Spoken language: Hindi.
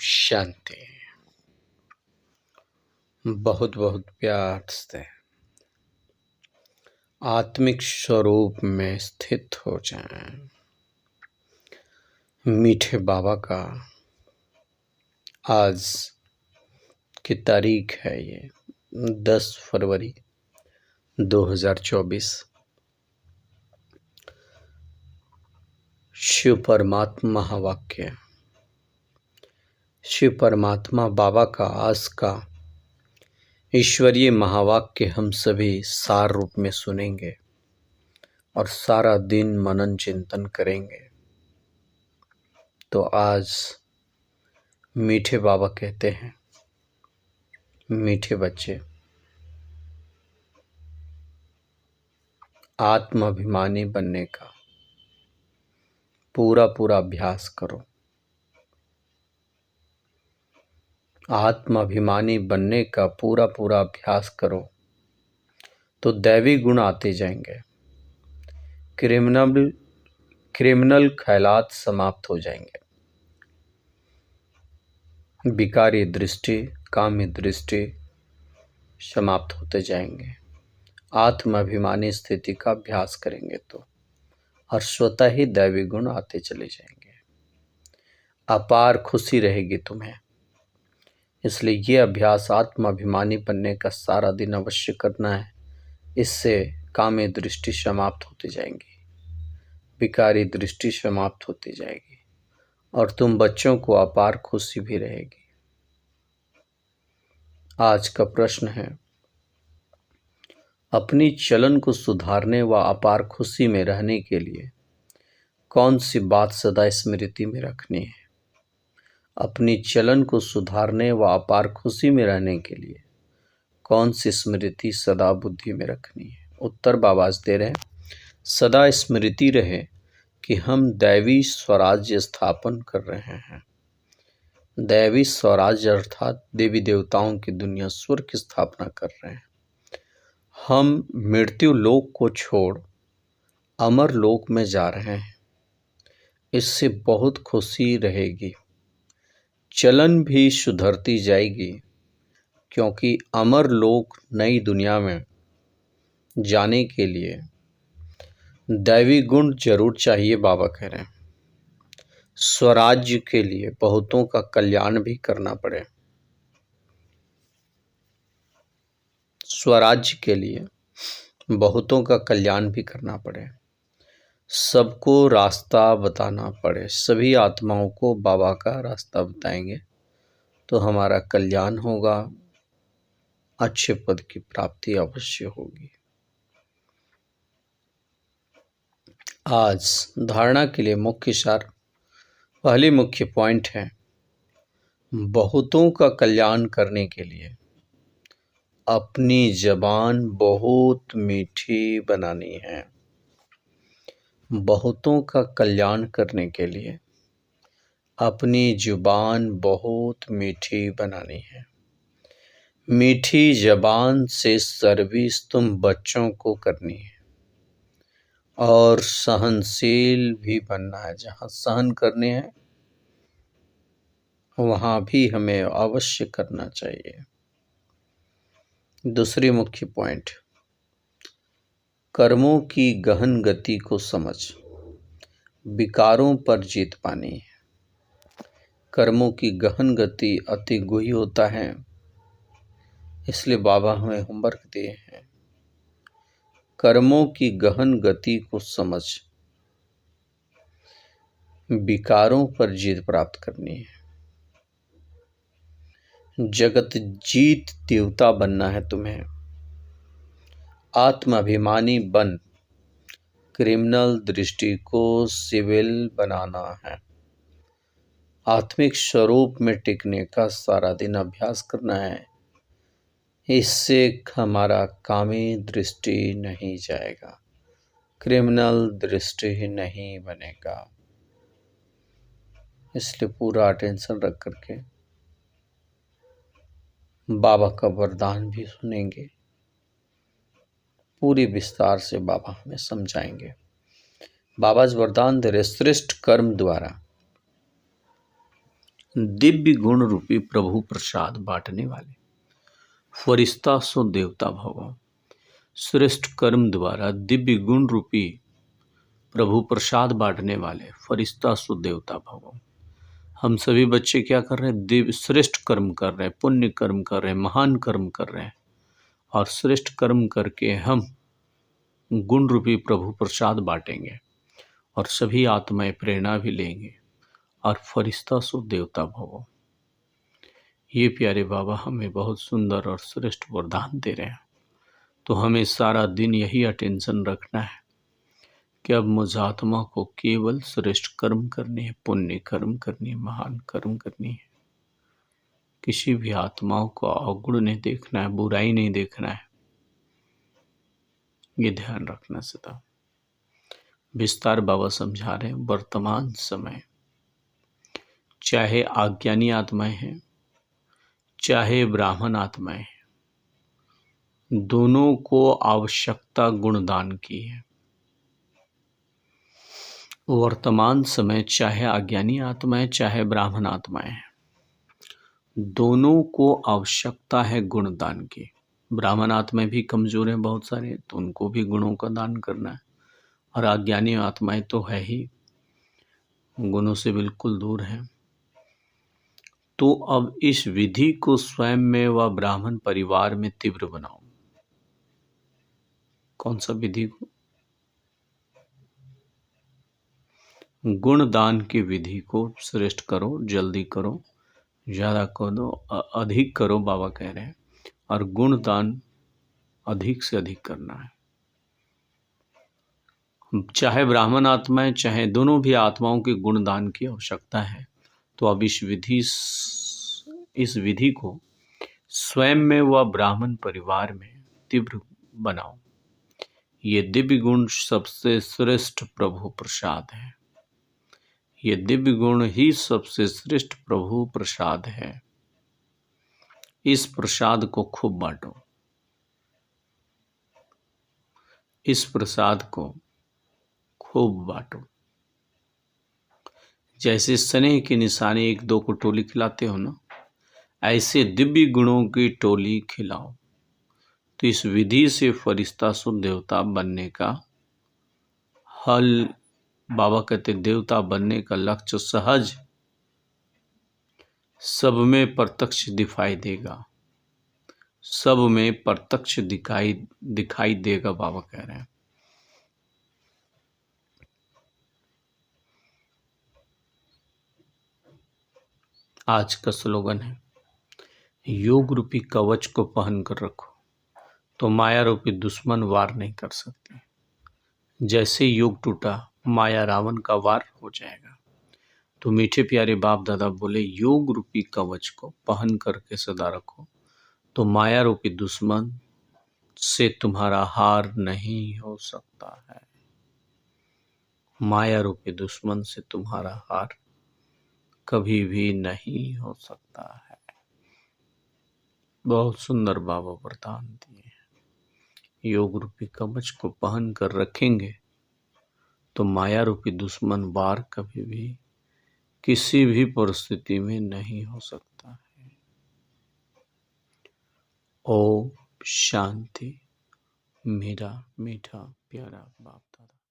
शांति। बहुत बहुत प्यार से आत्मिक स्वरूप में स्थित हो जाएं। मीठे बाबा का आज की तारीख है ये 10 फरवरी 2024। शिव परमात्मा महावाक्य। शिव परमात्मा बाबा का आज का ईश्वरीय महावाक्य हम सभी सार रूप में सुनेंगे और सारा दिन मनन चिंतन करेंगे। तो आज मीठे बाबा कहते हैं, मीठे बच्चे, आत्माभिमानी बनने का पूरा पूरा अभ्यास करो। आत्माभिमानी बनने का पूरा पूरा अभ्यास करो तो दैवी गुण आते जाएंगे। क्रिमिनल ख्यालात समाप्त हो जाएंगे। विकारी दृष्टि, काम्य दृष्टि समाप्त होते जाएंगे। आत्माभिमानी स्थिति का अभ्यास करेंगे तो और स्वतः ही दैवी गुण आते चले जाएंगे। अपार खुशी रहेगी तुम्हें। इसलिए ये अभ्यास आत्माभिमानी बनने का सारा दिन अवश्य करना है। इससे काम्य दृष्टि समाप्त होती जाएंगी, विकारी दृष्टि समाप्त होती जाएगी और तुम बच्चों को अपार खुशी भी रहेगी। आज का प्रश्न है, अपनी चलन को सुधारने व अपार खुशी में रहने के लिए कौन सी बात सदा स्मृति में रखनी है? अपनी चलन को सुधारने व अपार खुशी में रहने के लिए कौन सी स्मृति सदा बुद्धि में रखनी है? उत्तर बाबा दे रहे हैं, सदा स्मृति रहे कि हम दैवी स्वराज्य स्थापन कर रहे हैं। दैवी स्वराज्य अर्थात देवी देवताओं की दुनिया, स्वर्ग की स्थापना कर रहे हैं। हम मृत्यु लोक को छोड़ अमर लोक में जा रहे हैं। इससे बहुत खुशी रहेगी। चलन भी सुधरती जाएगी क्योंकि अमर लोक नई दुनिया में जाने के लिए दैवी गुण जरूर चाहिए। बाबा कह रहे हैं स्वराज्य के लिए बहुतों का कल्याण भी करना पड़े। स्वराज्य के लिए बहुतों का कल्याण भी करना पड़े, सबको रास्ता बताना पड़े। सभी आत्माओं को बाबा का रास्ता बताएंगे तो हमारा कल्याण होगा, अच्छे पद की प्राप्ति अवश्य होगी। आज धारणा के लिए मुख्य सार, पहली मुख्य पॉइंट है, बहुतों का कल्याण करने के लिए अपनी जबान बहुत मीठी बनानी है। बहुतों का कल्याण करने के लिए अपनी जुबान बहुत मीठी बनानी है। मीठी जबान से सर्विस तुम बच्चों को करनी है और सहनशील भी बनना है। जहाँ सहन करने हैं वहाँ भी हमें अवश्य करना चाहिए। दूसरी मुख्य पॉइंट, कर्मों की गहन गति को समझ विकारों पर जीत पानी है। कर्मों की गहन गति अति गुही होता है, इसलिए बाबा हमें होमवर्क दिए हैं। कर्मों की गहन गति को समझ विकारों पर जीत प्राप्त करनी है। जगत जीत देवता बनना है तुम्हें। आत्माभिमानी बन क्रिमिनल दृष्टि को सिविल बनाना है। आत्मिक स्वरूप में टिकने का सारा दिन अभ्यास करना है। इससे हमारा कामी दृष्टि नहीं जाएगा, क्रिमिनल दृष्टि नहीं बनेगा। इसलिए पूरा अटेंशन रख करके बाबा का वरदान भी सुनेंगे। पूरी विस्तार से बाबा हमें समझाएंगे। बाबा वरदान दे रहे, श्रेष्ठ कर्म द्वारा दिव्य गुण रूपी प्रभु प्रसाद बांटने वाले फरिश्ता सो देवता भवो। श्रेष्ठ कर्म द्वारा दिव्य गुण रूपी प्रभु प्रसाद बांटने वाले फरिश्ता सो देवता भवो। हम सभी बच्चे क्या कर रहे हैं? दिव्य श्रेष्ठ कर्म कर रहे हैं, पुण्य कर्म कर रहे हैं, महान कर्म कर रहे हैं, और श्रेष्ठ कर्म करके हम गुण रूपी प्रभु प्रसाद बांटेंगे और सभी आत्माएं प्रेरणा भी लेंगे और फरिश्ता सो देवता भवो। ये प्यारे बाबा हमें बहुत सुंदर और श्रेष्ठ वरदान दे रहे हैं। तो हमें सारा दिन यही अटेंशन रखना है कि अब मुझ आत्मा को केवल श्रेष्ठ कर्म करने हैं, पुण्य कर्म करनी है, महान कर्म करनी है। किसी भी आत्माओं को अवगुण नहीं देखना है, बुराई नहीं देखना है। ये ध्यान रखना सदा। विस्तार बाबा समझा रहे हैं। वर्तमान समय चाहे अज्ञानी आत्माएं हैं, चाहे ब्राह्मण आत्माएं हैं, दोनों को आवश्यकता गुणदान की है। वर्तमान समय चाहे अज्ञानी आत्माएं, चाहे ब्राह्मण आत्माएं हैं, दोनों को आवश्यकता है गुणदान की। ब्राह्मण आत्माएं भी कमजोर हैं बहुत सारे, तो उनको भी गुणों का दान करना है। और अज्ञानी आत्माएं तो है ही, गुणों से बिल्कुल दूर हैं। तो अब इस विधि को स्वयं में व ब्राह्मण परिवार में तीव्र बनाओ। कौन सा विधि को? गुणदान की विधि को श्रेष्ठ करो, जल्दी करो, ज्यादा करो, अधिक करो, बाबा कह रहे हैं। और गुणदान अधिक से अधिक करना है। चाहे ब्राह्मण आत्माएं, चाहे दोनों भी आत्माओं के गुणदान की आवश्यकता है। तो अब इस विधि को स्वयं में व ब्राह्मण परिवार में तीव्र बनाओ। ये दिव्य गुण सबसे श्रेष्ठ प्रभु प्रसाद है। ये दिव्य गुण ही सबसे श्रेष्ठ प्रभु प्रसाद है। इस प्रसाद को खूब बांटो। इस प्रसाद को खूब बांटो। जैसे स्नेह की निशानी एक दो को टोली खिलाते हो ना, ऐसे दिव्य गुणों की टोली खिलाओ। तो इस विधि से फरिश्ता सो देवता बनने का हल, बाबा कहते देवता बनने का लक्ष्य सहज सब में प्रत्यक्ष दिखाई देगा। सब में प्रत्यक्ष दिखाई देगा, बाबा कह रहे हैं। आज का स्लोगन है, योग रूपी कवच को पहन कर रखो तो माया रूपी दुश्मन वार नहीं कर सकते। जैसे योग टूटा, माया रावण का वार हो जाएगा। तो मीठे प्यारे बाप दादा बोले, योग रूपी कवच को पहन करके सदा रखो तो माया रूपी दुश्मन से तुम्हारा हार नहीं हो सकता है। माया रूपी दुश्मन से तुम्हारा हार कभी भी नहीं हो सकता है। बहुत सुंदर बाबा वरदान दिए। योग रूपी कवच को पहन कर रखेंगे तो माया रूपी दुश्मन वार कभी भी किसी भी परिस्थिति में नहीं हो सकता है। ओम शांति। मेरा मीठा प्यारा बाप दादा।